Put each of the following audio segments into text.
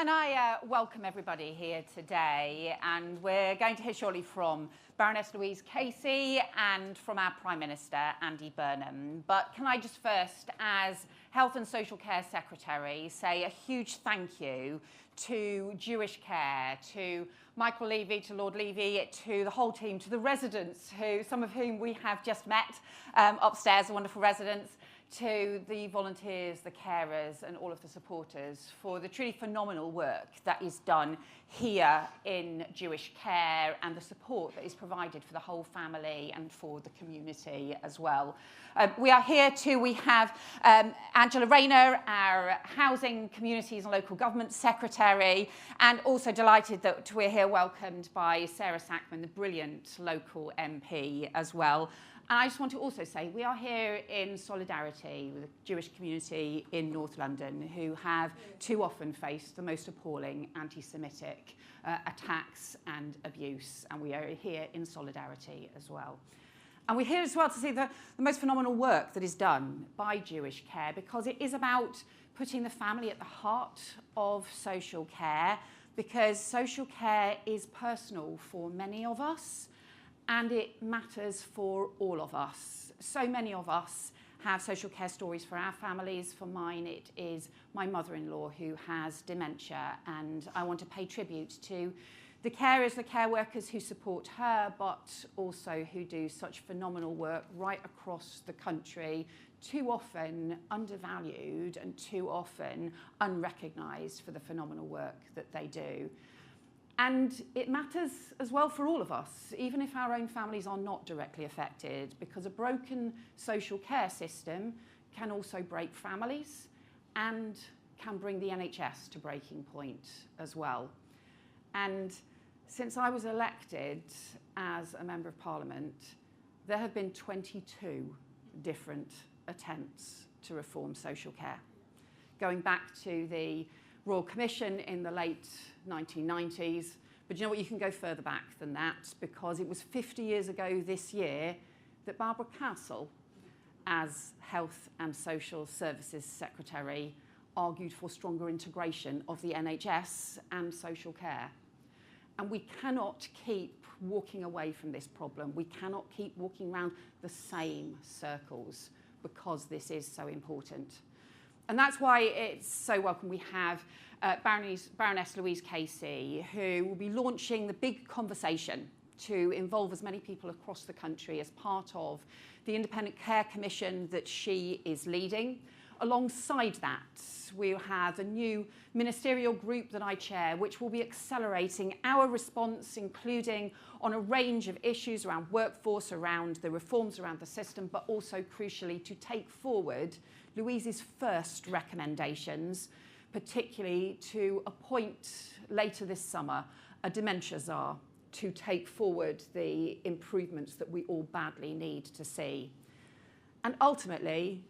Can I welcome everybody here today, and we're going to hear shortly from Baroness Louise Casey and from our Prime Minister Andy Burnham. But can I just first, as Health and Social Care Secretary, say a huge thank you to Jewish Care, to Michael Levy, to Lord Levy, to the whole team, to the residents, some of whom we have just met upstairs, the wonderful residents, to the volunteers, the carers and all of the supporters for the truly phenomenal work that is done here in Jewish Care and the support that is provided for the whole family and for the community as well. We are here too. We have Angela Rayner, our Housing, Communities and Local Government Secretary, and also delighted that we're here welcomed by Sarah Sackman, the brilliant local MP as well. And I just want to also say we are here in solidarity with the Jewish community in North London who have too often faced the most appalling anti-Semitic attacks and abuse. And we are here in solidarity as well. And we're here as well to see the most phenomenal work that is done by Jewish Care, because it is about putting the family at the heart of social care, because social care is personal for many of us. And it matters for all of us. So many of us have social care stories for our families. For mine, it is my mother-in-law who has dementia. And I want to pay tribute to the carers, the care workers who support her, but also who do such phenomenal work right across the country, too often undervalued and too often unrecognised for the phenomenal work that they do. And it matters as well for all of us, even if our own families are not directly affected, because a broken social care system can also break families and can bring the NHS to breaking point as well. And since I was elected as a Member of Parliament, there have been 22 different attempts to reform social care, going back to the Royal Commission in the late 1990s. But you know what, you can go further back than that, because it was 50 years ago this year that Barbara Castle, as Health and Social Services Secretary, argued for stronger integration of the NHS and social care. And we cannot keep walking away from this problem. We cannot keep walking around the same circles, because this is so important. And that's why it's so welcome we have Baroness Louise Casey, who will be launching the big conversation to involve as many people across the country as part of the Independent Care Commission that she is leading. Alongside that, we'll have a new ministerial group that I chair, which will be accelerating our response, including on a range of issues around workforce, around the reforms around the system, but also crucially to take forward Louise's first recommendations, particularly to appoint later this summer a dementia czar to take forward the improvements that we all badly need to see. And ultimately,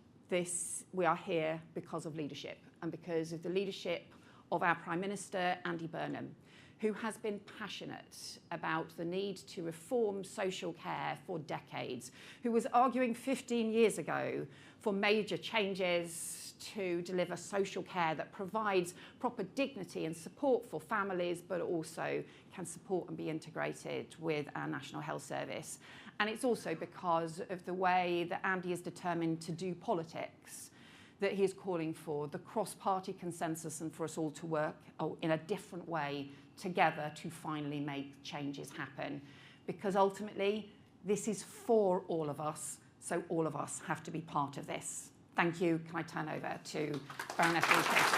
we are here because of leadership, and because of the leadership of our Prime Minister, Andy Burnham, who has been passionate about the need to reform social care for decades, who was arguing 15 years ago for major changes to deliver social care that provides proper dignity and support for families, but also can support and be integrated with our National Health Service. And it's also because of the way that Andy is determined to do politics that he is calling for the cross-party consensus and for us all to work in a different way together to finally make changes happen. Because ultimately, this is for all of us, so all of us have to be part of this. Thank you. Can I turn over to Baroness Louise Casey?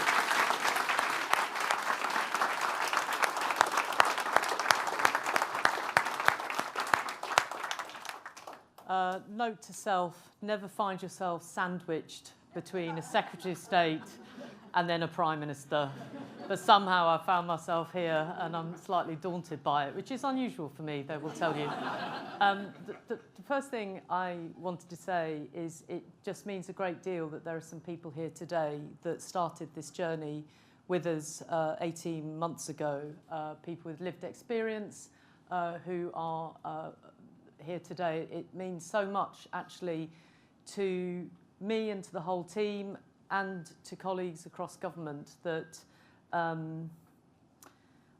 Note to self, never find yourself sandwiched between a Secretary of State and then a Prime Minister. But somehow I found myself here and I'm slightly daunted by it, which is unusual for me, they will tell you. The first thing I wanted to say is it just means a great deal that there are some people here today that started this journey with us 18 months ago, people with lived experience who are here today. It means so much actually to me and to the whole team and to colleagues across government that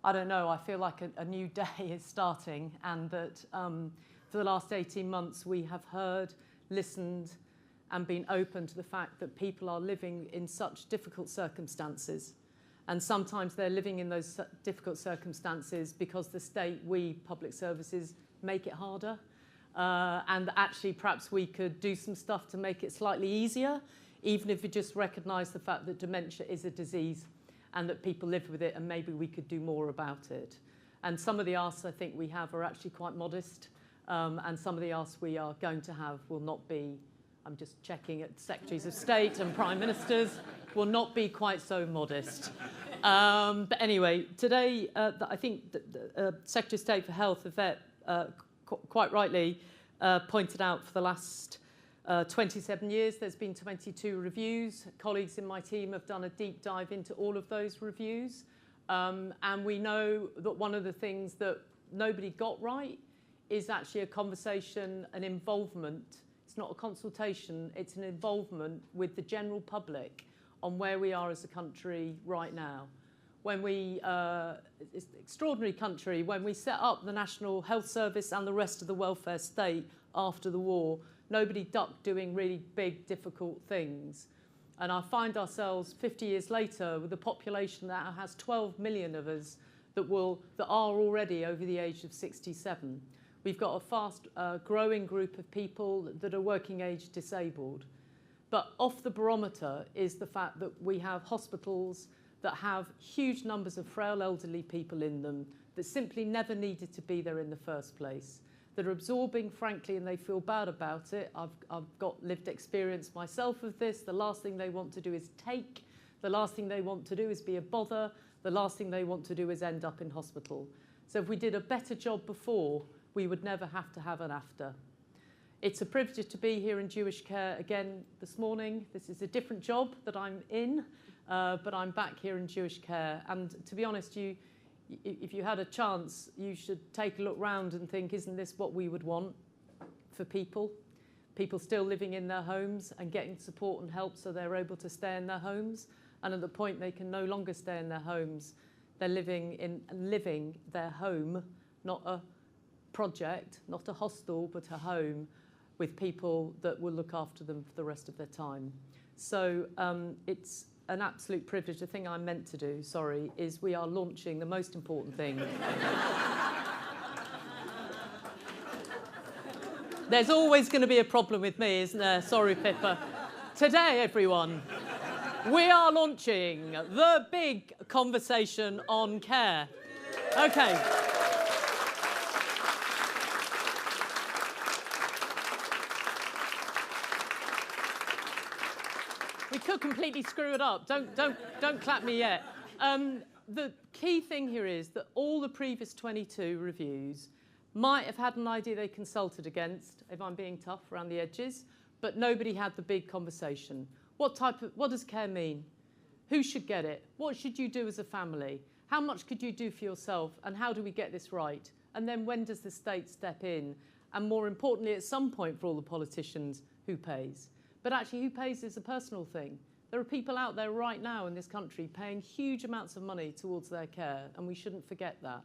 I don't know, I feel like a new day is starting, and that for the last 18 months we have heard, listened and been open to the fact that people are living in such difficult circumstances. And sometimes they're living in those difficult circumstances because the state, we, public services, make it harder. And actually perhaps we could do some stuff to make it slightly easier, even if we just recognise the fact that dementia is a disease and that people live with it, and maybe we could do more about it. And some of the asks I think we have are actually quite modest, and some of the asks we are going to have will not be, I'm just checking at Secretaries of State and Prime Ministers, will not be quite so modest. But anyway, today I think the Secretary of State for Health, Yvette, quite rightly pointed out for the last 27 years there's been 22 reviews. Colleagues in my team have done a deep dive into all of those reviews, and we know that one of the things that nobody got right is actually a conversation, an involvement. It's not a consultation, it's an involvement with the general public on where we are as a country right now. When we, it's an extraordinary country, when we set up the National Health Service and the rest of the welfare state after the war, nobody ducked doing really big, difficult things. And I find ourselves 50 years later with a population that has 12 million of us that are already over the age of 67. We've got a fast growing group of people that are working age disabled. But off the barometer is the fact that we have hospitals that have huge numbers of frail elderly people in them that simply never needed to be there in the first place, that are absorbing, frankly, and they feel bad about it. I've got lived experience myself of this. The last thing they want to do is take. The last thing they want to do is be a bother. The last thing they want to do is end up in hospital. So if we did a better job before, we would never have to have an after. It's a privilege to be here in Jewish Care again this morning. This is a different job that I'm in, but I'm back here in Jewish Care. And to be honest, if you had a chance, you should take a look round and think, isn't this what we would want for people? People still living in their homes and getting support and help so they're able to stay in their homes. And at the point they can no longer stay in their homes, they're living their home, not a project, not a hostel, but a home with people that will look after them for the rest of their time. So it's an absolute privilege. The thing I meant to do, sorry, is we are launching the most important thing. There's always going to be a problem with me, isn't there? Sorry, Pippa. Today, everyone, we are launching the big conversation on care. Okay. We could completely screw it up. Don't clap me yet. The key thing here is that all the previous 22 reviews might have had an idea they consulted against, if I'm being tough around the edges, but nobody had the big conversation. What does care mean? Who should get it? What should you do as a family? How much could you do for yourself? And how do we get this right? And then when does the state step in? And more importantly, at some point for all the politicians, who pays? But actually, who pays is a personal thing. There are people out there right now in this country paying huge amounts of money towards their care, and we shouldn't forget that.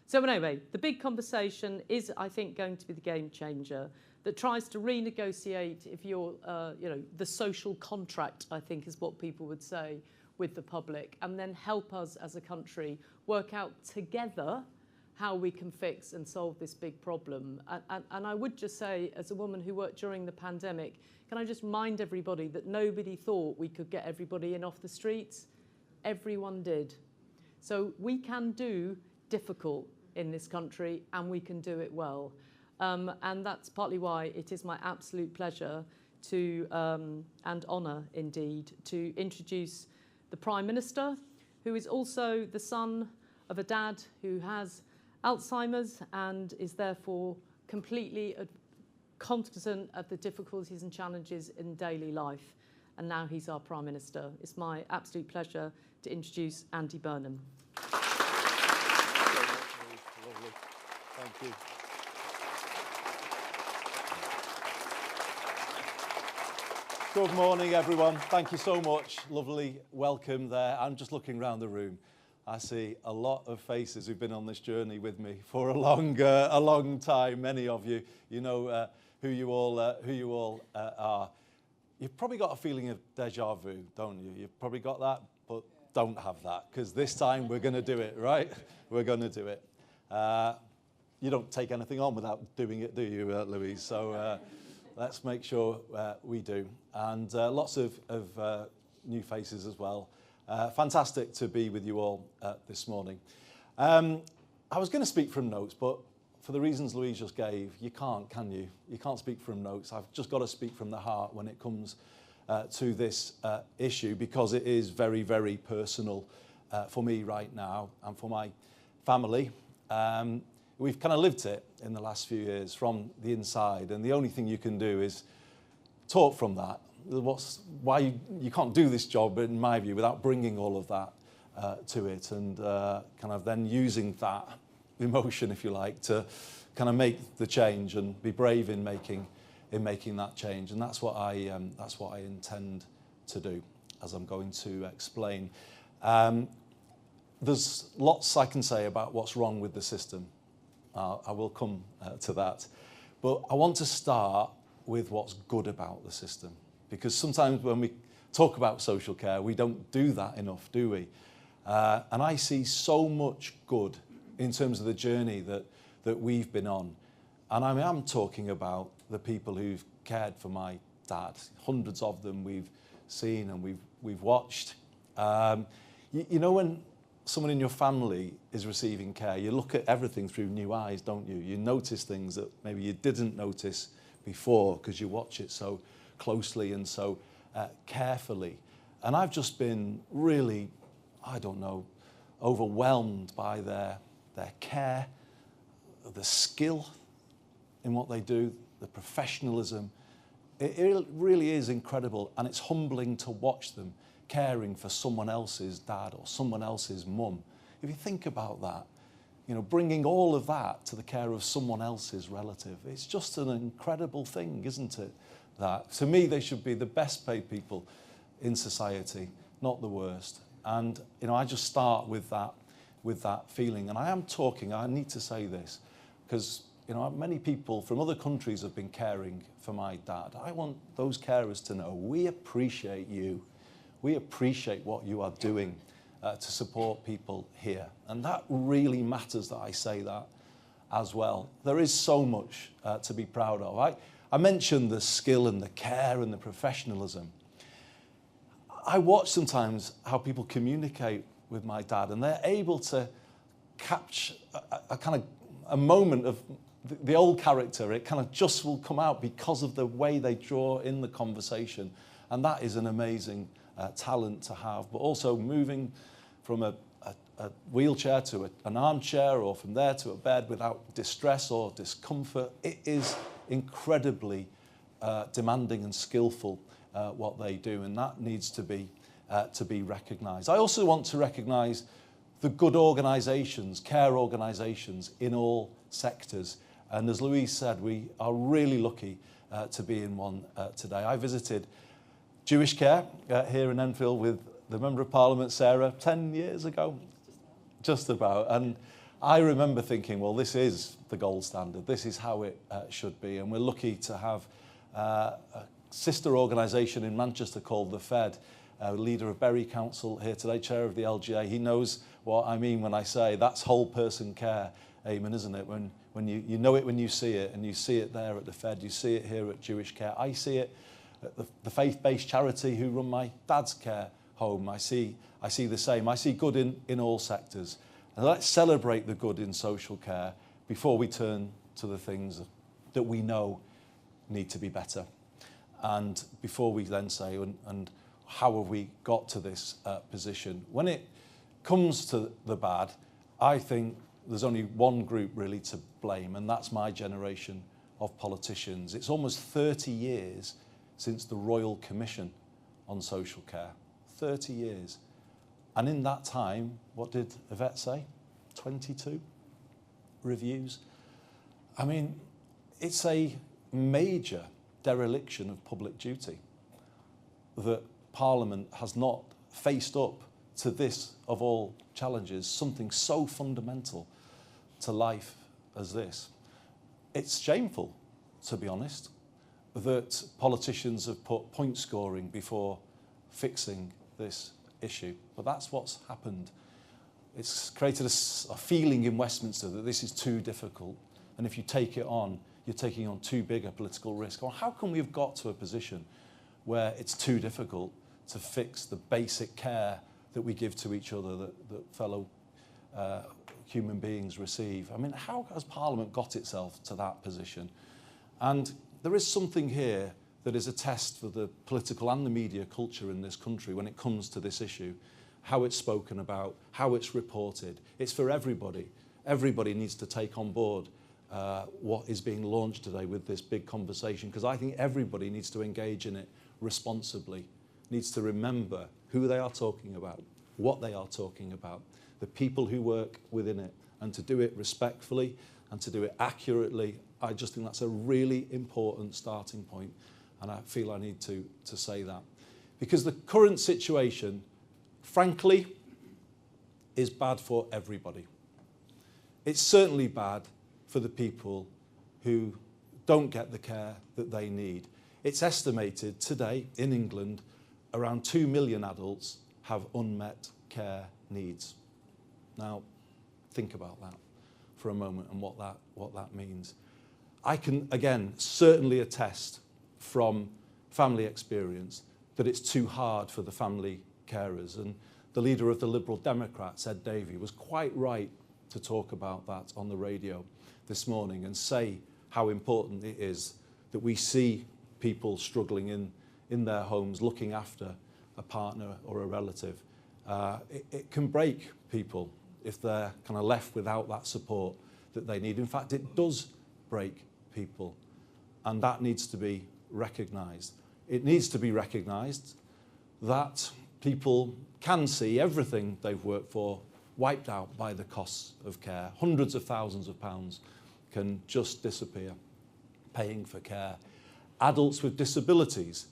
So anyway, the big conversation is, I think, going to be the game changer that tries to renegotiate, if you're, the social contract, I think is what people would say, with the public, and then help us as a country work out together how we can fix and solve this big problem. And I would just say, as a woman who worked during the pandemic, can I just remind everybody that nobody thought we could get everybody in off the streets? Everyone did. So we can do difficult in this country, and we can do it well. And that's partly why it is my absolute pleasure to, and honour indeed, to introduce the Prime Minister, who is also the son of a dad who has Alzheimer's and is therefore completely cognizant of the difficulties and challenges in daily life. And now he's our Prime Minister. It's my absolute pleasure to introduce Andy Burnham. Lovely. Thank you. Good morning, everyone. Thank you so much. Lovely welcome there. I'm just looking around the room, I see a lot of faces who've been on this journey with me for a long time. Many of you, you know who you all are. You've probably got a feeling of deja vu, don't you? You've probably got that, but don't have that, because this time we're going to do it, right? We're going to do it. You don't take anything on without doing it, do you, Louise? So let's make sure we do. And lots of new faces as well. Fantastic to be with you all this morning. I was going to speak from notes, but for the reasons Louise just gave, you can't, can you? You can't speak from notes. I've just got to speak from the heart when it comes to this issue, because it is very, very personal for me right now and for my family. We've kind of lived it in the last few years from the inside, and the only thing you can do is talk from that. Why you can't do this job, in my view, without bringing all of that to it, and kind of then using that emotion, if you like, to kind of make the change and be brave in making that change. And that's what I intend to do, as I'm going to explain. There's lots I can say about what's wrong with the system. I will come to that, but I want to start with what's good about the system. Because sometimes when we talk about social care, we don't do that enough, do we? And I see so much good in terms of the journey that we've been on. And I mean, I'm talking about the people who've cared for my dad. Hundreds of them we've seen and we've watched. You know, when someone in your family is receiving care, you look at everything through new eyes, don't you? You notice things that maybe you didn't notice before because you watch it so closely and so carefully. And I've just been really, I don't know, overwhelmed by their care, the skill in what they do, the professionalism. It really is incredible, and it's humbling to watch them caring for someone else's dad or someone else's mum. If you think about that, you know, bringing all of that to the care of someone else's relative, it's just an incredible thing, isn't it? That, to me, they should be the best paid people in society, not the worst. And, you know, I just start with that feeling. And I need to say this, because, you know, many people from other countries have been caring for my dad. I want those carers to know we appreciate you. We appreciate what you are doing to support people here. And that really matters that I say that as well. There is so much to be proud of. I mentioned the skill and the care and the professionalism. I watch sometimes how people communicate with my dad, and they're able to catch a moment of the old character. It kind of just will come out because of the way they draw in the conversation. And that is an amazing talent to have. But also moving from a wheelchair to an armchair, or from there to a bed without distress or discomfort, it is incredibly demanding and skillful what they do, and that needs to be recognised. I also want to recognise the good organisations, care organisations in all sectors. And as Louise said, we are really lucky to be in one today. I visited Jewish Care here in Enfield with the Member of Parliament, Sarah, 10 years ago, just about. And I remember thinking, well, this is the gold standard. This is how it should be. And we're lucky to have a sister organisation in Manchester called the Fed, leader of Bury Council here today, chair of the LGA. He knows what I mean when I say that's whole person care, Eamon, isn't it? When you know it when you see it, and you see it there at the Fed, you see it here at Jewish Care. I see it at the faith-based charity who run my dad's care home. I see the same. I see good in all sectors. And let's celebrate the good in social care before we turn to the things that we know need to be better. And before we then say, and how have we got to this position? When it comes to the bad, I think there's only one group really to blame, and that's my generation of politicians. It's almost 30 years since the Royal Commission on Social Care. 30 years. And in that time, what did Yvette say? 22 reviews. I mean, it's a major dereliction of public duty that Parliament has not faced up to this, of all challenges, something so fundamental to life as this. It's shameful, to be honest, that politicians have put point scoring before fixing this issue. But that's what's happened. It's created a feeling in Westminster that this is too difficult. And if you take it on, you're taking on too big a political risk. Or how come we've got to a position where it's too difficult to fix the basic care that we give to each other, that fellow human beings receive? I mean, how has Parliament got itself to that position? And there is something here that is a test for the political and the media culture in this country when it comes to this issue, how it's spoken about, how it's reported. It's for everybody. Everybody needs to take on board what is being launched today with this big conversation, because I think everybody needs to engage in it responsibly, needs to remember who they are talking about, what they are talking about, the people who work within it, and to do it respectfully and to do it accurately. I just think that's a really important starting point, and I feel I need to say that. Because the current situation, frankly, is bad for everybody. It's certainly bad for the people who don't get the care that they need. It's estimated today in England around 2 million adults have unmet care needs. Now, think about that for a moment and what that means. I can, again, certainly attest from family experience that it's too hard for the family carers. And the leader of the Liberal Democrats, Ed Davey, was quite right to talk about that on the radio this morning and say how important it is that we see people struggling in their homes, looking after a partner or a relative. It can break people if they're kind of left without that support that they need. In fact, it does break people, and that needs to be recognised. It needs to be recognised that people can see everything they've worked for wiped out by the costs of care. Hundreds of thousands of pounds can just disappear paying for care. Adults with disabilities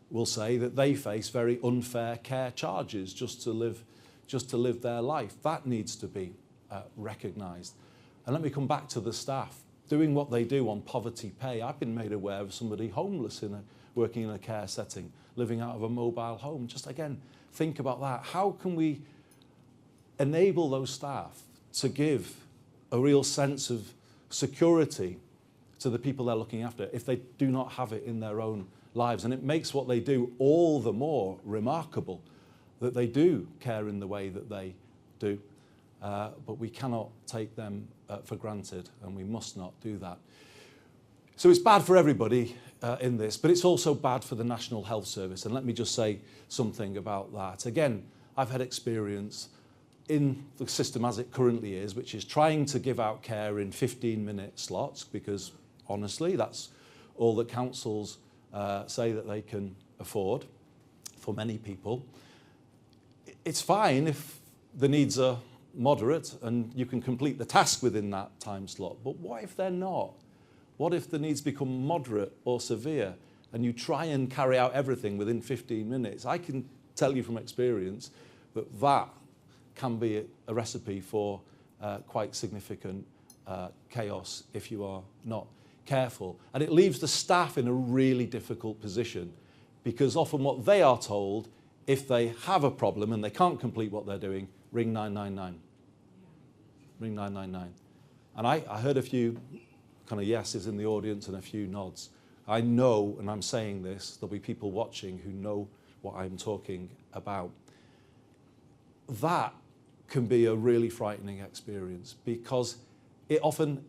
will say that they face very unfair care charges just to live their life. That needs to be recognised. And let me come back to the staff doing what they do on poverty pay. I've been made aware of somebody homeless working in a care setting, living out of a mobile home. Just again, think about that. How can we enable those staff to give a real sense of security to the people they're looking after if they do not have it in their own lives? And it makes what they do all the more remarkable that they do care in the way that they do. But we cannot take them for granted, and we must not do that. So it's bad for everybody in this, but it's also bad for the National Health Service. And let me just say something about that. Again, I've had experience in the system as it currently is, which is trying to give out care in 15-minute slots, because honestly, that's all that councils say that they can afford for many people. It's fine if the needs are moderate and you can complete the task within that time slot, but what if they're not? What if the needs become moderate or severe and you try and carry out everything within 15 minutes? I can tell you from experience that that can be a recipe for quite significant chaos if you are not careful. And it leaves the staff in a really difficult position, because often what they are told, if they have a problem and they can't complete what they're doing, ring 999. Ring 999. And I heard a few kind of yeses in the audience and a few nods. I know, and I'm saying this, there'll be people watching who know what I'm talking about. That can be a really frightening experience, because it often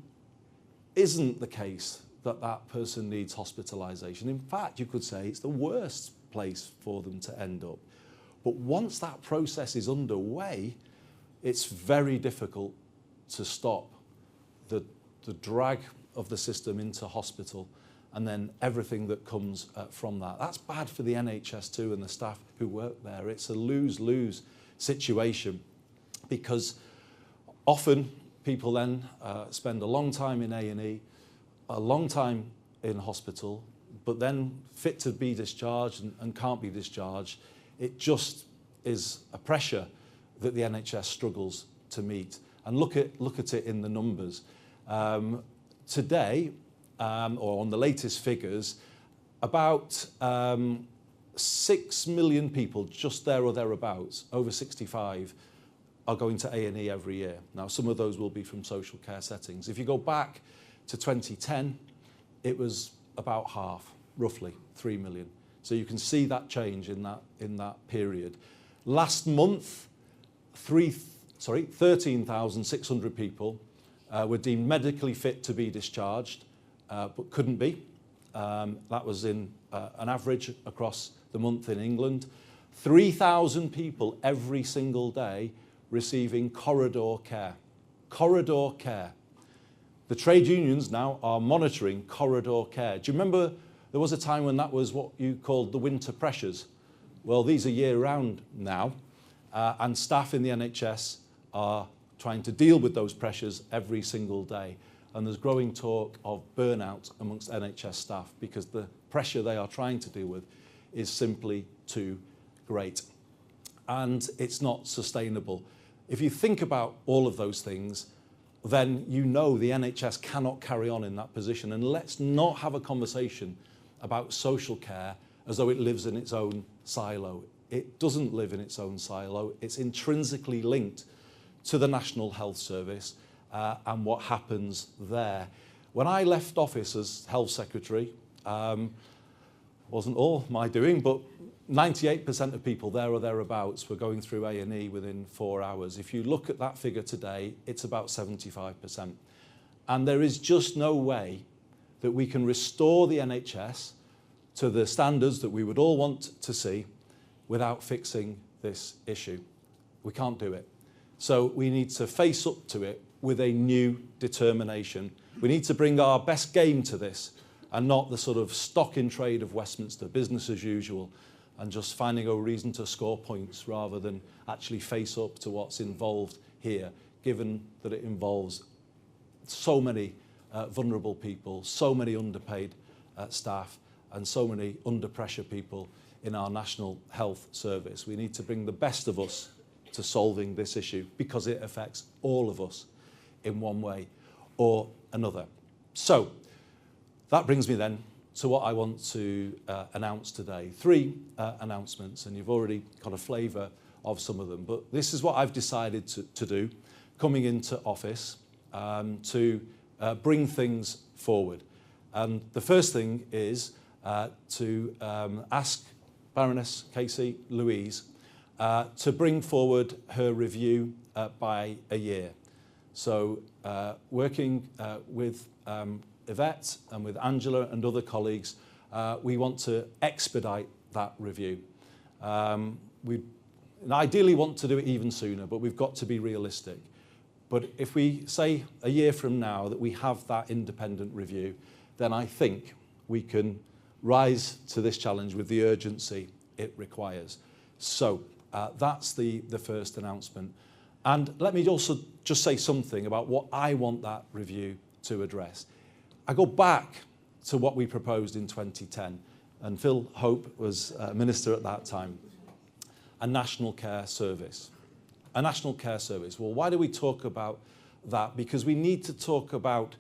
isn't the case that that person needs hospitalisation. In fact, you could say it's the worst place for them to end up. But once that process is underway, it's very difficult to stop the drag of the system into hospital and then everything that comes from that. That's bad for the NHS too and the staff who work there. It's a lose-lose situation, because often people then spend a long time in A&E, a long time in hospital, but then fit to be discharged and can't be discharged. It just is a pressure that the NHS struggles to meet. And look at it in the numbers. Today, or on the latest figures, about 6 million people, just there or thereabouts, over 65, are going to A&E every year. Now, some of those will be from social care settings. If you go back to 2010, it was about half, roughly 3 million. So you can see that change in that period. Last month, 13,600 people were deemed medically fit to be discharged, but couldn't be. That was in an average across the month in England. 3,000 people every single day receiving corridor care. Corridor care. The trade unions now are monitoring corridor care. Do you remember there was a time when that was what you called the winter pressures? Well, these are year-round now, and staff in the NHS are trying to deal with those pressures every single day. And there's growing talk of burnout amongst NHS staff because the pressure they are trying to deal with is simply too great. And it's not sustainable. If you think about all of those things, then you know the NHS cannot carry on in that position. And let's not have a conversation about social care as though it lives in its own silo. It doesn't live in its own silo. It's intrinsically linked to the National Health Service and what happens there. When I left office as Health Secretary, wasn't all my doing, but 98% of people there or thereabouts were going through A&E within 4 hours. If you look at that figure today, it's about 75%. And there is just no way that we can restore the NHS to the standards that we would all want to see without fixing this issue. We can't do it. So we need to face up to it with a new determination. We need to bring our best game to this and not the sort of stock in trade of Westminster, business as usual, and just finding a reason to score points rather than actually face up to what's involved here, given that it involves so many vulnerable people, so many underpaid staff, and so many under pressure people in our National Health Service. We need to bring the best of us to solving this issue because it affects all of us in one way or another. So that brings me then to what I want to announce today. 3 announcements, and you've already got a flavour of some of them, but this is what I've decided to do coming into office to bring things forward. And the first thing is to ask Baroness Casey, Louise, to bring forward her review by a year. So working with Yvette and with Angela and other colleagues, we want to expedite that review. We ideally want to do it even sooner, but we've got to be realistic. But if we say a year from now that we have that independent review, then I think we can rise to this challenge with the urgency it requires. So that's the first announcement. And let me also just say something about what I want that review to address. I go back to what we proposed in 2010, and Phil Hope was Minister at that time. A National Care Service. A National Care Service. Well, why do we talk about that? Because we need to talk about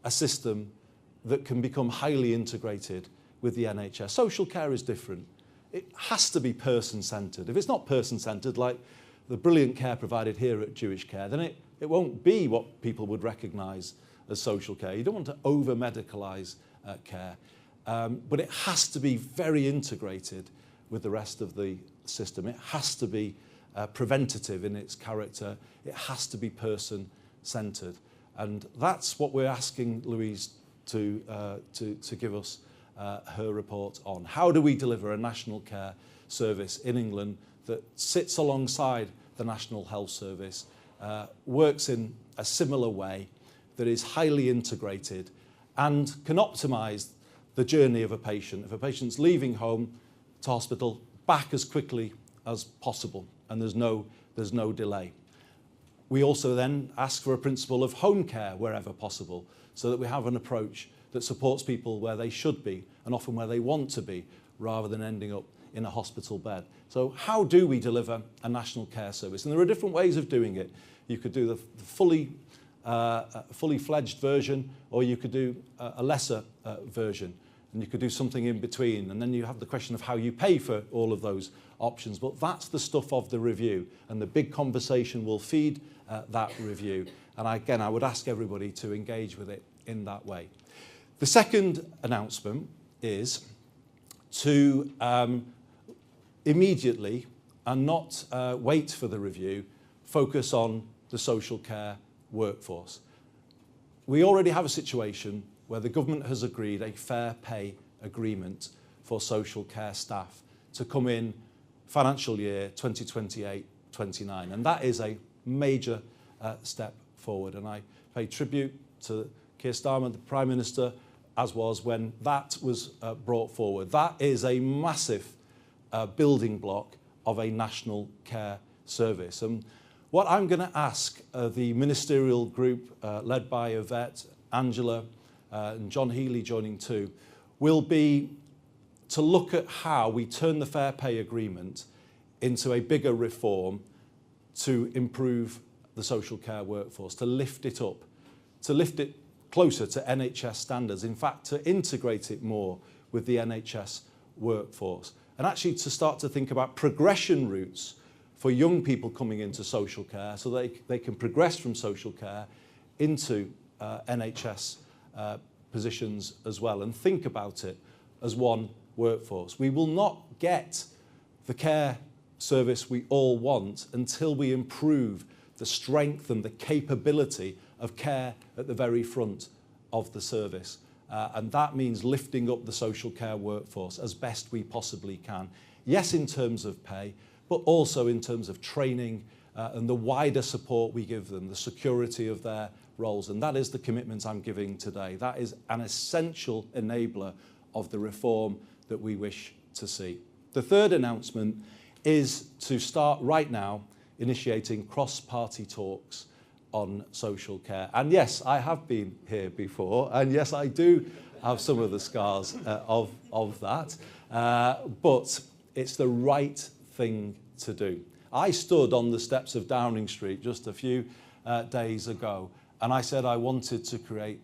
a system that can become highly integrated with the NHS. Social care is different. It has to be person-centred. If it's not person-centred, like the brilliant care provided here at Jewish Care, then it won't be what people would recognise as social care. You don't want to over-medicalise care, but it has to be very integrated with the rest of the system. It has to be preventative in its character. It has to be person-centred. And that's what we're asking Louise to give us her report on. How do we deliver a national care service in England that sits alongside the National Health Service, works in a similar way, that is highly integrated and can optimise the journey of a patient. If a patient's leaving home to hospital, back as quickly as possible, and there's no delay. We also then ask for a principle of home care wherever possible, so that we have an approach that supports people where they should be and often where they want to be, rather than ending up in a hospital bed. So how do we deliver a national care service? And there are different ways of doing it. You could do the fully fledged version, or you could do a lesser version, and you could do something in between. And then you have the question of how you pay for all of those options. But that's the stuff of the review, and the big conversation will feed that review. And again, I would ask everybody to engage with it in that way. The second announcement is to immediately, and not wait for the review, focus on the social care workforce. We already have a situation where the government has agreed a fair pay agreement for social care staff to come in financial year 2028-29, and that is a major step forward. And I pay tribute to Keir Starmer, the Prime Minister, as was when that was brought forward. That is a massive building block of a national care service. And what I'm going to ask the ministerial group led by Yvette, Angela and John Healy joining too, will be to look at how we turn the fair pay agreement into a bigger reform to improve the social care workforce, to lift it up, to lift it closer to NHS standards, in fact, to integrate it more with the NHS workforce, and actually to start to think about progression routes for young people coming into social care so they can progress from social care into NHS positions as well, and think about it as one workforce. We will not get the care service we all want until we improve the strength and the capability of care at the very front of the service. And that means lifting up the social care workforce as best we possibly can. Yes, in terms of pay, but also in terms of training and the wider support we give them, the security of their roles. And that is the commitment I'm giving today. That is an essential enabler of the reform that we wish to see. The third announcement is to start right now initiating cross-party talks on social care. And yes, I have been here before, and yes, I do have some of the scars of that, but it's the right thing to do. I stood on the steps of Downing Street just a few days ago, and I said I wanted to create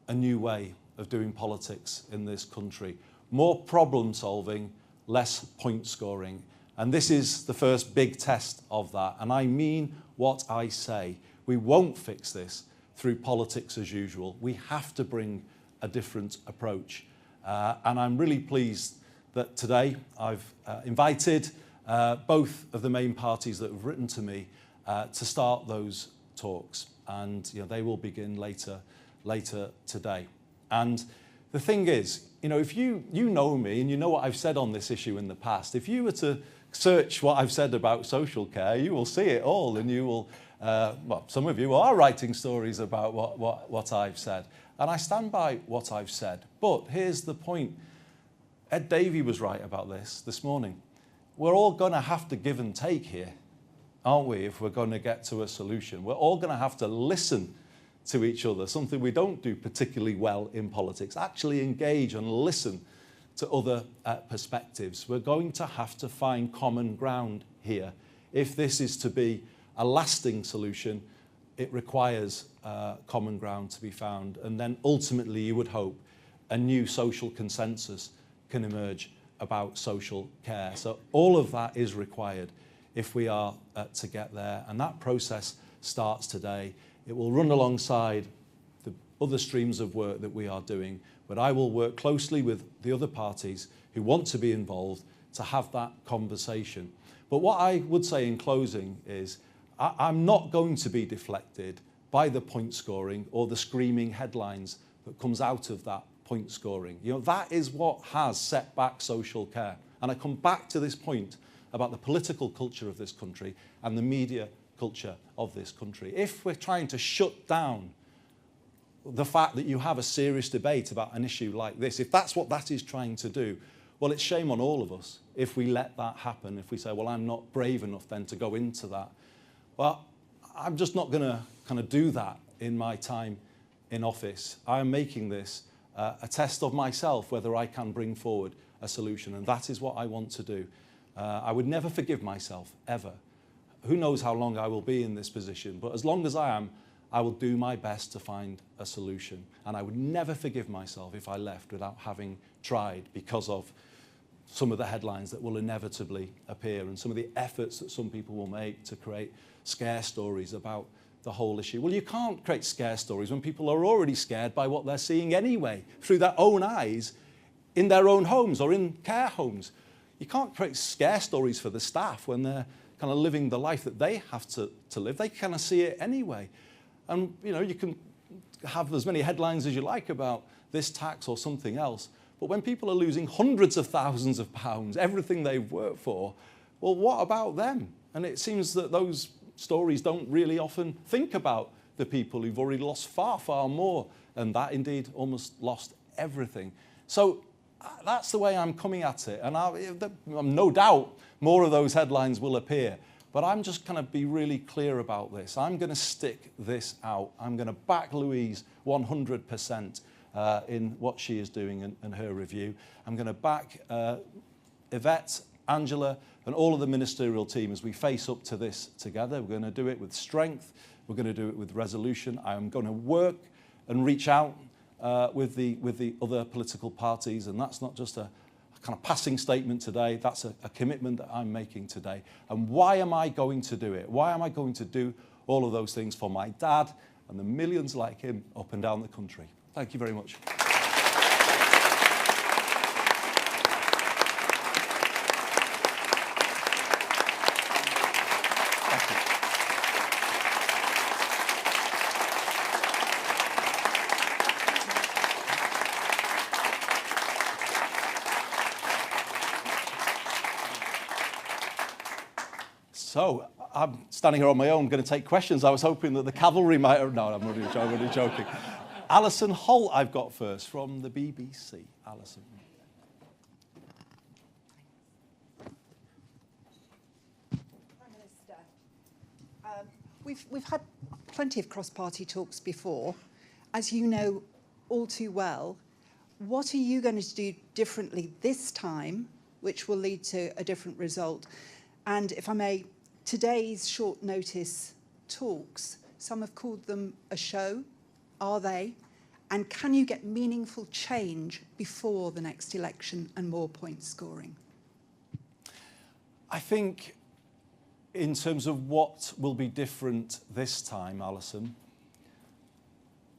a new way of doing politics in this country. More problem solving, less point scoring. And this is the first big test of that. And I mean what I say. We won't fix this through politics as usual. We have to bring a different approach. And I'm really pleased that today I've invited both of the main parties that have written to me to start those talks. And they will begin later today. And the thing is, if you know me and you know what I've said on this issue in the past, if you were to search what I've said about social care, you will see it all, and you will, some of you are writing stories about what I've said. And I stand by what I've said. But here's the point. Ed Davey was right about this morning. We're all going to have to give and take here, aren't we, if we're going to get to a solution? We're all going to have to listen to each other, something we don't do particularly well in politics. Actually engage and listen to other perspectives. We're going to have to find common ground here. If this is to be a lasting solution, it requires common ground to be found. And then ultimately, you would hope, a new social consensus can emerge about social care. So all of that is required if we are to get there. And that process starts today. It will run alongside the other streams of work that we are doing, but I will work closely with the other parties who want to be involved to have that conversation. But what I would say in closing is I'm not going to be deflected by the point scoring or the screaming headlines that comes out of that point scoring. That is what has set back social care. And I come back to this point about the political culture of this country and the media culture of this country. If we're trying to shut down the fact that you have a serious debate about an issue like this, if that's what that is trying to do, well, it's shame on all of us if we let that happen, if we say, well, I'm not brave enough then to go into that. Well, I'm just not going to kind of do that in my time in office. I am making this a test of myself, whether I can bring forward a solution, and that is what I want to do. I would never forgive myself, ever. Who knows how long I will be in this position, but as long as I am, I will do my best to find a solution. And I would never forgive myself if I left without having tried, because of some of the headlines that will inevitably appear and some of the efforts that some people will make to create scare stories about the whole issue. Well, you can't create scare stories when people are already scared by what they're seeing anyway, through their own eyes, in their own homes or in care homes. You can't create scare stories for the staff when they're kind of living the life that they have to live. They kind of see it anyway. And, you know, you can have as many headlines as you like about this tax or something else, but when people are losing hundreds of thousands of pounds, everything they've worked for, well, what about them? And it seems that those stories don't really often think about the people who've already lost far, far more, and that indeed almost lost everything. So that's the way I'm coming at it, and I'm no doubt more of those headlines will appear, but I'm just going to be really clear about this. I'm going to stick this out. I'm going to back Louise 100% in what she is doing and her review. I'm going to back Yvette, Angela, and all of the ministerial team as we face up to this together. We're going to do it with strength. We're going to do it with resolution. I'm going to work and reach out with the other political parties, and that's not just a kind of passing statement today. That's a commitment that I'm making today. And why am I going to do it? Why am I going to do all of those things for my dad and the millions like him up and down the country? Thank you very much. So, I'm standing here on my own, going to take questions. I was hoping that the cavalry might have... No, I'm only joking. Alison Holt I've got first from the BBC. Alison. Prime Minister, we've had plenty of cross-party talks before. As you know all too well, what are you going to do differently this time, which will lead to a different result? And if I may, today's short notice talks, some have called them a show. Are they? And can you get meaningful change before the next election and more point scoring? I think in terms of what will be different this time, Alison,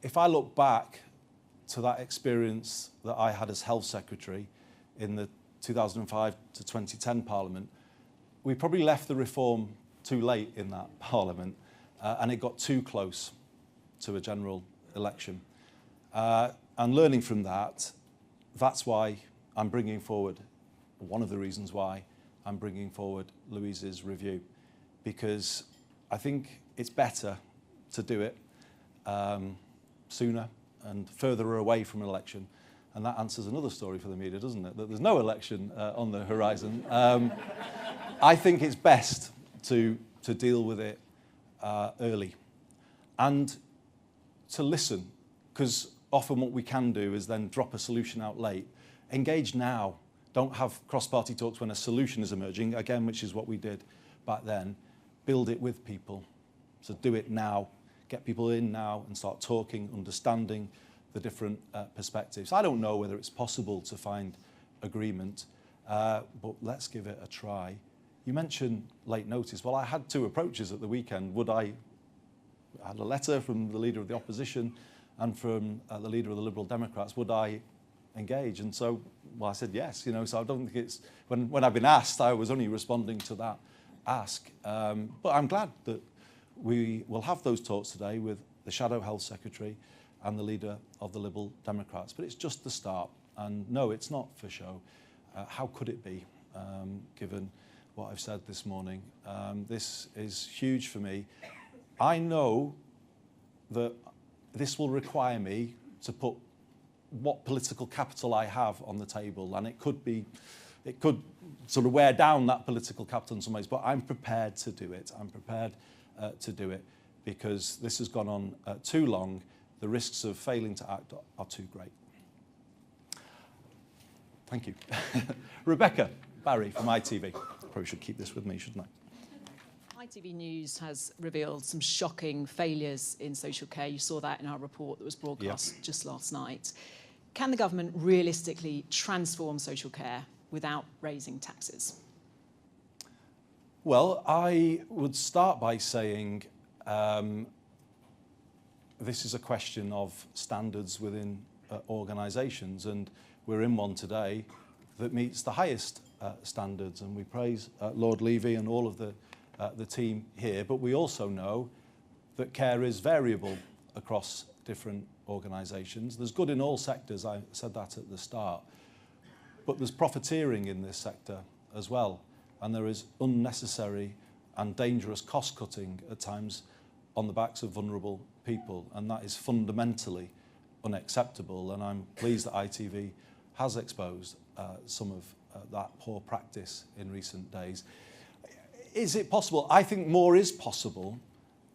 if I look back to that experience that I had as Health Secretary in the 2005 to 2010 Parliament, we probably left the reform too late in that Parliament, and it got too close to a general election. And learning from that, that's why I'm bringing forward, one of the reasons why I'm bringing forward Louise's review, because I think it's better to do it sooner and further away from an election. And that answers another story for the media, doesn't it? That there's no election on the horizon. I think it's best to deal with it early and to listen, because often what we can do is then drop a solution out late. Engage now. Don't have cross-party talks when a solution is emerging, again, which is what we did back then. Build it with people. So do it now. Get people in now and start talking, understanding the different perspectives. I don't know whether it's possible to find agreement, but let's give it a try. You mentioned late notice. Well, I had two approaches at the weekend. I had a letter from the Leader of the Opposition and from the Leader of the Liberal Democrats. Would I engage? And so, well, I said yes, you know, so I don't think it's... When I've been asked, I was only responding to that ask. But I'm glad that we will have those talks today with the Shadow Health Secretary and the Leader of the Liberal Democrats. But it's just the start. And no, it's not for show. How could it be, given what I've said this morning? This is huge for me. I know that this will require me to put what political capital I have on the table, and it could sort of wear down that political capital in some ways, but I'm prepared to do it. I'm prepared to do it because this has gone on too long. The risks of failing to act are too great. Thank you. Rebecca Barry from ITV. Probably should keep this with me, shouldn't I? ITV News has revealed some shocking failures in social care. You saw that in our report that was broadcast just last night. Can the government realistically transform social care without raising taxes? Well, I would start by saying this is a question of standards within organisations, and we're in one today that meets the highest standards, and we praise Lord Levy and all of the team here, but we also know that care is variable across different organisations. There's good in all sectors, I said that at the start, but there's profiteering in this sector as well, and there is unnecessary and dangerous cost-cutting at times on the backs of vulnerable people, and that is fundamentally unacceptable, and I'm pleased that ITV has exposed some of that poor practice in recent days. Is it possible? I think more is possible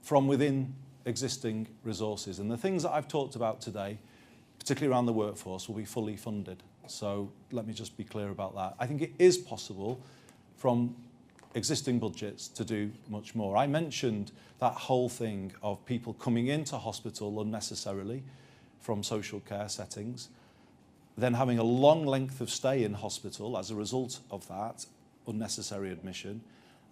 from within existing resources, and the things that I've talked about today, particularly around the workforce, will be fully funded. So let me just be clear about that. I think it is possible from existing budgets to do much more. I mentioned that whole thing of people coming into hospital unnecessarily from social care settings, then having a long length of stay in hospital as a result of that unnecessary admission,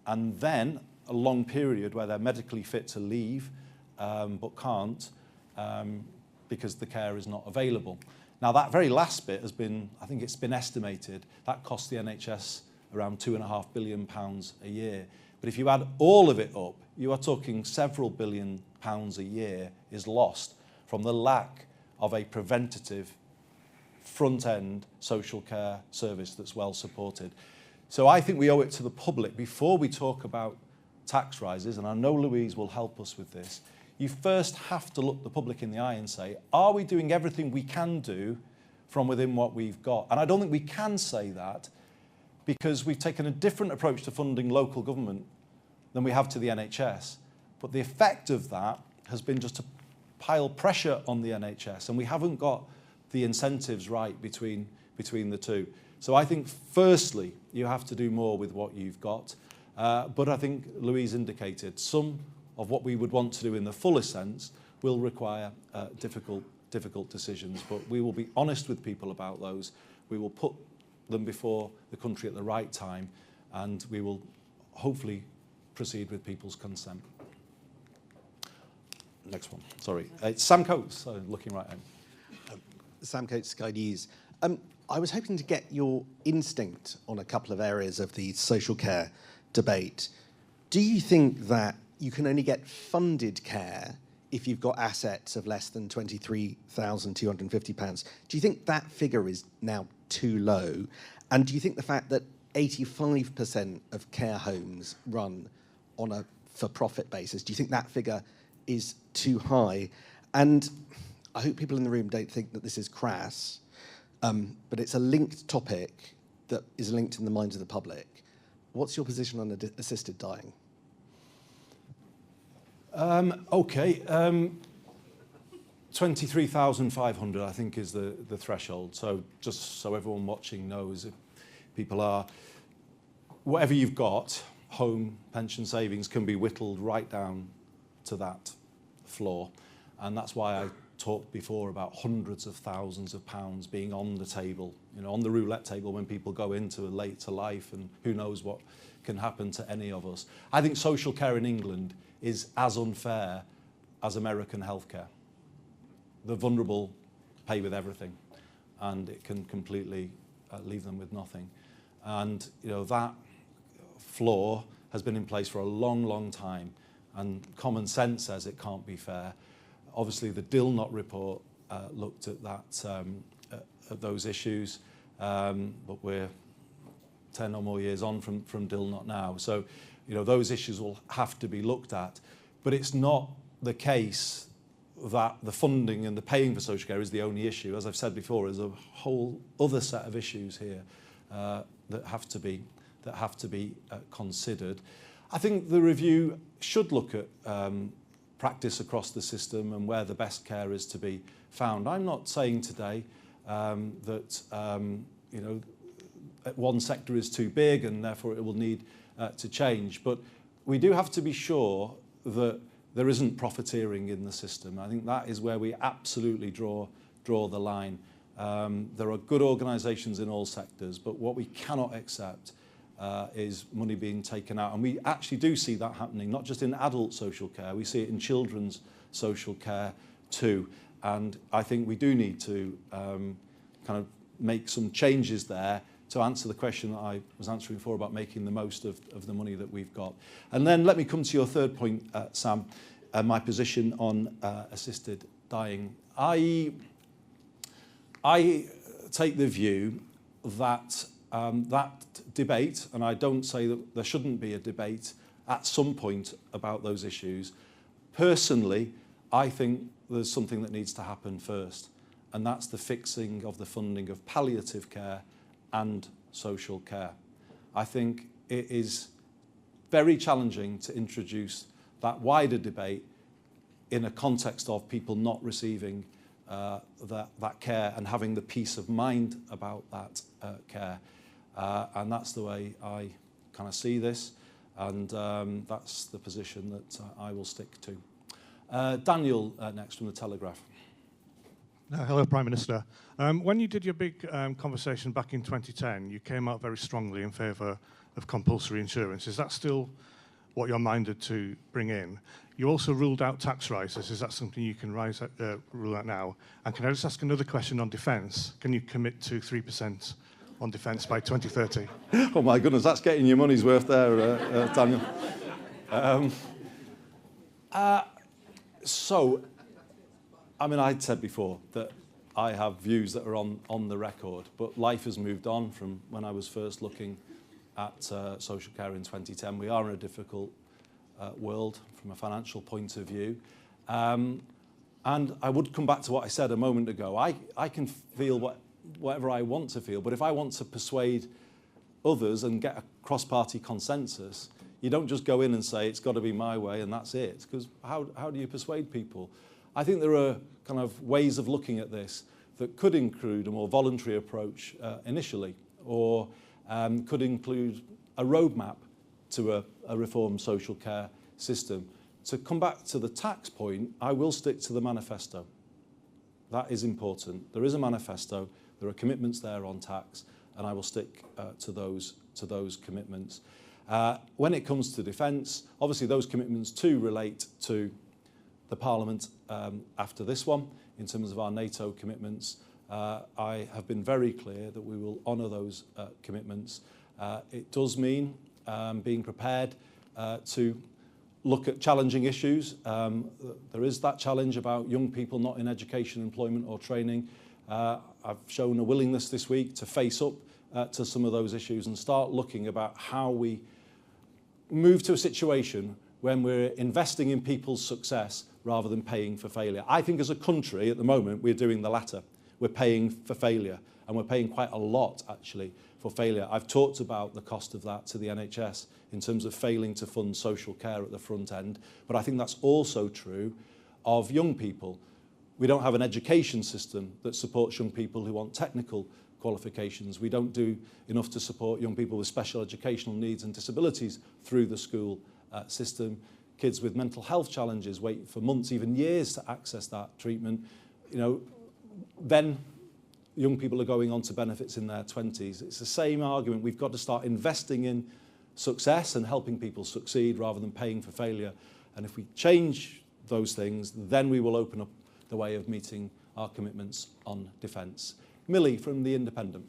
and then a long period where they're medically fit to leave but can't because the care is not available. Now that very last bit has been, I think it's been estimated, that costs the NHS around £2.5 billion a year. But if you add all of it up, you are talking several £billion a year is lost from the lack of a preventative front-end social care service that's well supported. So I think we owe it to the public, before we talk about tax rises, and I know Louise will help us with this, you first have to look the public in the eye and say, are we doing everything we can do from within what we've got? And I don't think we can say that, because we've taken a different approach to funding local government than we have to the NHS. But the effect of that has been just to pile pressure on the NHS, and we haven't got the incentives right between the two. So I think, firstly, you have to do more with what you've got. But I think Louise indicated some of what we would want to do in the fullest sense will require difficult decisions. But we will be honest with people about those. We will put them before the country at the right time, and we will hopefully proceed with people's consent. Next one, sorry. It's Sam Coates, looking right at him. Sam Coates, Sky News. I was hoping to get your instinct on a couple of areas of the social care debate. Do you think that you can only get funded care if you've got assets of less than £23,250? Do you think that figure is now too low? And do you think the fact that 85% of care homes run on a for-profit basis, do you think that figure is too high? And I hope people in the room don't think that this is crass, but it's a linked topic that is linked in the minds of the public. What's your position on assisted dying? Okay, 23,500 I think is the threshold. So just so everyone watching knows, if people are, whatever you've got, home, pension, savings, can be whittled right down to that floor. And that's why I talked before about hundreds of thousands of pounds being on the table, you know, on the roulette table when people go into a later life, and who knows what can happen to any of us. I think social care in England is as unfair as American healthcare. The vulnerable pay with everything, and it can completely leave them with nothing. And you know, that floor has been in place for a long, long time, and common sense says it can't be fair. Obviously, the Dilnot report looked at that, at those issues, but we're 10 or more years on from Dilnot now. So, you know, those issues will have to be looked at. But it's not the case that the funding and the paying for social care is the only issue. As I've said before, there's a whole other set of issues here that have to be considered. I think the review should look at practice across the system and where the best care is to be found. I'm not saying today that you know, one sector is too big and therefore it will need to change. But we do have to be sure that there isn't profiteering in the system. I think that is where we absolutely draw the line. There are good organisations in all sectors, but what we cannot accept is money being taken out. And we actually do see that happening, not just in adult social care, we see it in children's social care too. And I think we do need to kind of make some changes there to answer the question that I was answering before about making the most of the money that we've got. And then let me come to your third point, Sam, my position on assisted dying. I take the view that that debate, and I don't say that there shouldn't be a debate at some point about those issues. Personally, I think there's something that needs to happen first, and that's the fixing of the funding of palliative care and social care. I think it is very challenging to introduce that wider debate in a context of people not receiving that care and having the peace of mind about that care. And that's the way I kind of see this, and that's the position that I will stick to. Daniel next from The Telegraph. Hello, Prime Minister. When you did your big conversation back in 2010, you came out very strongly in favour of compulsory insurance. Is that still what you're minded to bring in? You also ruled out tax rises. Is that something you can rule out now? And can I just ask another question on defence? Can you commit to 3% on defence by 2030? Oh my goodness, that's getting your money's worth there, Daniel. So, I mean, I'd said before that I have views that are on the record, but life has moved on from when I was first looking at social care in 2010. We are in a difficult world from a financial point of view. And I would come back to what I said a moment ago. I can feel whatever I want to feel, but if I want to persuade others and get a cross-party consensus, you don't just go in and say it's got to be my way and that's it, because how do you persuade people? I think there are kind of ways of looking at this that could include a more voluntary approach initially, or could include a roadmap to a reformed social care system. To come back to the tax point, I will stick to the manifesto. That is important. There is a manifesto, there are commitments there on tax, and I will stick to those commitments. When it comes to defence, obviously those commitments too relate to the Parliament after this one. In terms of our NATO commitments, I have been very clear that we will honour those commitments. It does mean being prepared to look at challenging issues. There is that challenge about young people not in education, employment or training. I've shown a willingness this week to face up to some of those issues and start looking about how we move to a situation when we're investing in people's success rather than paying for failure. I think as a country at the moment we're doing the latter. We're paying for failure, and we're paying quite a lot actually for failure. I've talked about the cost of that to the NHS in terms of failing to fund social care at the front end, but I think that's also true of young people. We don't have an education system that supports young people who want technical qualifications. We don't do enough to support young people with special educational needs and disabilities through the school system. Kids with mental health challenges wait for months, even years to access that treatment. You know, then young people are going on to benefits in their 20s. It's the same argument. We've got to start investing in success and helping people succeed rather than paying for failure. And if we change those things, then we will open up the way of meeting our commitments on defence. Millie from The Independent.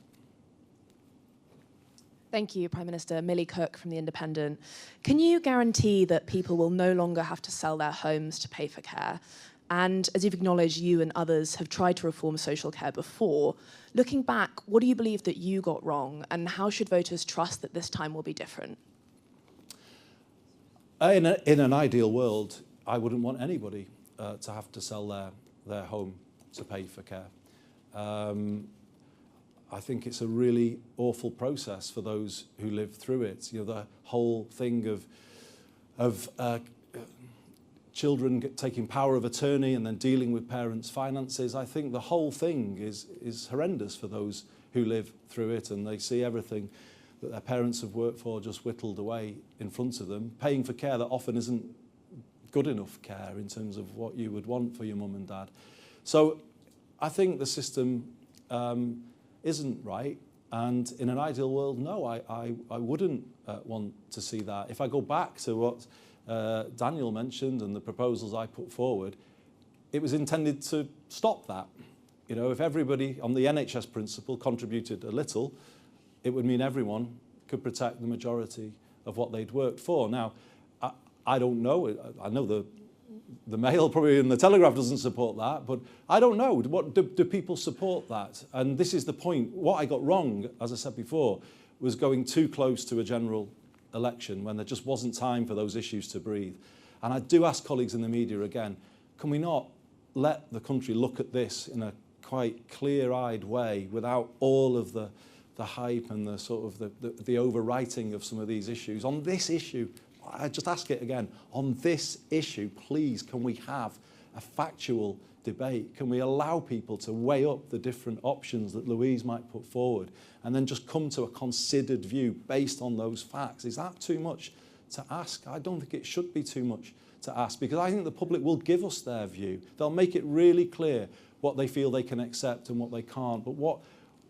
Thank you, Prime Minister. Millie Cook from The Independent. Can you guarantee that people will no longer have to sell their homes to pay for care? And as you've acknowledged, you and others have tried to reform social care before. Looking back, what do you believe that you got wrong, and how should voters trust that this time will be different? In an ideal world, I wouldn't want anybody to have to sell their home to pay for care. I think it's a really awful process for those who live through it. You know, the whole thing of children taking power of attorney and then dealing with parents' finances. I think the whole thing is horrendous for those who live through it, and they see everything that their parents have worked for just whittled away in front of them, paying for care that often isn't good enough care in terms of what you would want for your mum and dad. So I think the system isn't right, and in an ideal world, no, I wouldn't want to see that. If I go back to what Daniel mentioned and the proposals I put forward, it was intended to stop that. You know, if everybody on the NHS principle contributed a little, it would mean everyone could protect the majority of what they'd worked for. Now, I don't know. I know the Mail probably and the Telegraph doesn't support that, but I don't know. Do people support that? And this is the point. What I got wrong, as I said before, was going too close to a general election when there just wasn't time for those issues to breathe. And I do ask colleagues in the media again, can we not let the country look at this in a quite clear-eyed way without all of the hype and the sort of the overwriting of some of these issues? On this issue, I just ask it again, on this issue, please, can we have a factual debate? Can we allow people to weigh up the different options that Louise might put forward and then just come to a considered view based on those facts? Is that too much to ask? I don't think it should be too much to ask, because I think the public will give us their view. They'll make it really clear what they feel they can accept and what they can't. But what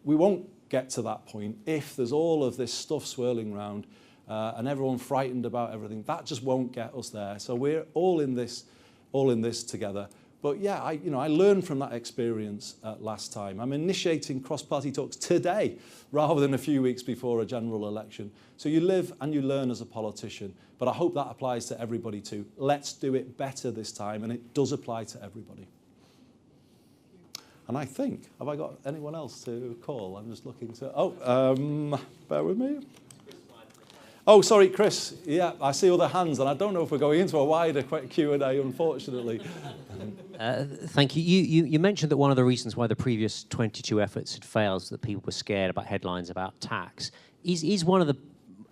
we won't get to that point if there's all of this stuff swirling around and everyone frightened about everything. That just won't get us there. So we're all in this together. But yeah, I learned from that experience last time. I'm initiating cross-party talks today rather than a few weeks before a general election. So you live and you learn as a politician. But I hope that applies to everybody too. Let's do it better this time, and it does apply to everybody. And I think, have I got anyone else to call? I'm just looking to, bear with me. Oh, sorry, Chris. Yeah, I see other hands, and I don't know if we're going into a wider Q&A, unfortunately. Thank you. You mentioned that one of the reasons why the previous 22 efforts had failed is that people were scared about headlines about tax. Is one of the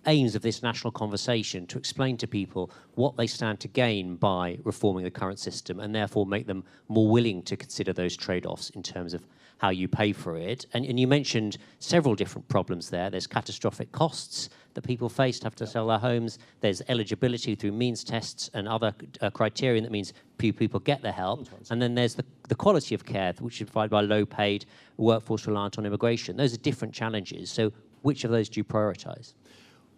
aims of this national conversation to explain to people what they stand to gain by reforming the current system and therefore make them more willing to consider those trade-offs in terms of how you pay for it? And you mentioned several different problems there. There's catastrophic costs that people face to have to sell their homes. There's eligibility through means tests and other criterion that means people get their help. And then there's the quality of care, which is provided by low-paid workforce reliant on immigration. Those are different challenges. So which of those do you prioritise?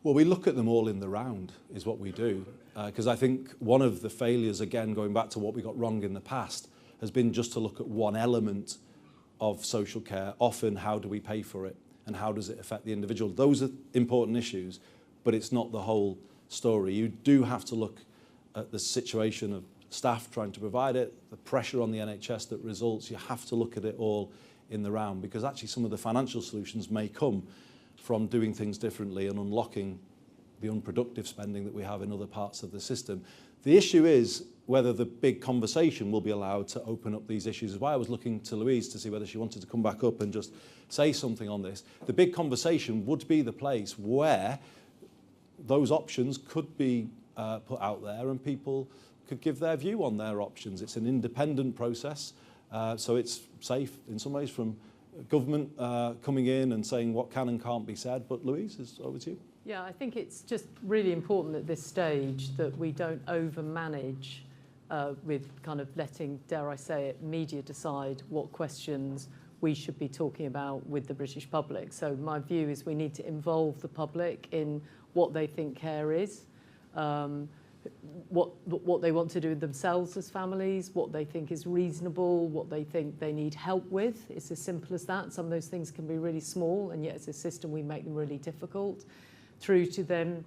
Well, we look at them all in the round, is what we do. Because I think one of the failures, again, going back to what we got wrong in the past, has been just to look at one element of social care. Often, how do we pay for it? And how does it affect the individual? Those are important issues, but it's not the whole story. You do have to look at the situation of staff trying to provide it, the pressure on the NHS that results. You have to look at it all in the round, because actually some of the financial solutions may come from doing things differently and unlocking the unproductive spending that we have in other parts of the system. The issue is whether the big conversation will be allowed to open up these issues. That's why I was looking to Louise to see whether she wanted to come back up and just say something on this. The big conversation would be the place where those options could be put out there and people could give their view on their options. It's an independent process, so it's safe in some ways from government coming in and saying what can and can't be said. But Louise, it's over to you. Yeah, I think it's just really important at this stage that we don't over-manage with kind of letting, dare I say it, media decide what questions we should be talking about with the British public. So my view is we need to involve the public in what they think care is, what they want to do themselves as families, what they think is reasonable, what they think they need help with. It's as simple as that. Some of those things can be really small, and yet as a system we make them really difficult, through to them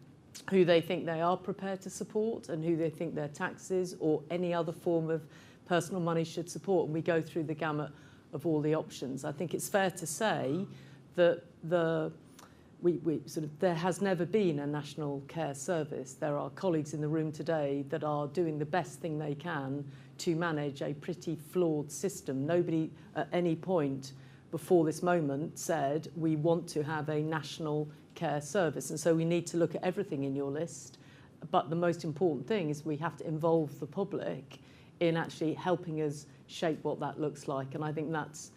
who they think they are prepared to support and who they think their taxes or any other form of personal money should support. And we go through the gamut of all the options. I think it's fair to say that there has never been a national care service. There are colleagues in the room today that are doing the best thing they can to manage a pretty flawed system. Nobody at any point before this moment said we want to have a national care service, and so we need to look at everything in your list But the most important thing is we have to involve the public in actually helping us shape what that looks like. And I think that's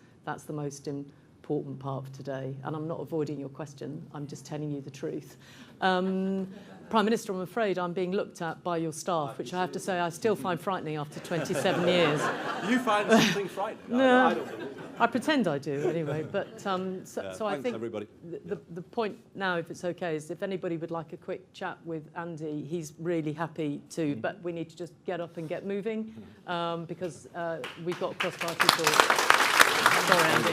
the most important part of today. And I'm not avoiding your question, I'm just telling you the truth. Prime Minister, I'm afraid I'm being looked at by your staff, which I have to say I still find frightening after 27 years. You find something frightening? No, I don't believe it. I pretend I do anyway. But so I Thanks, think everybody. the point now, if it's okay, is if anybody would like a quick chat with Andy, he's really happy to. But we need to just get up and get moving because we've got cross-party talk. Sorry, Andy.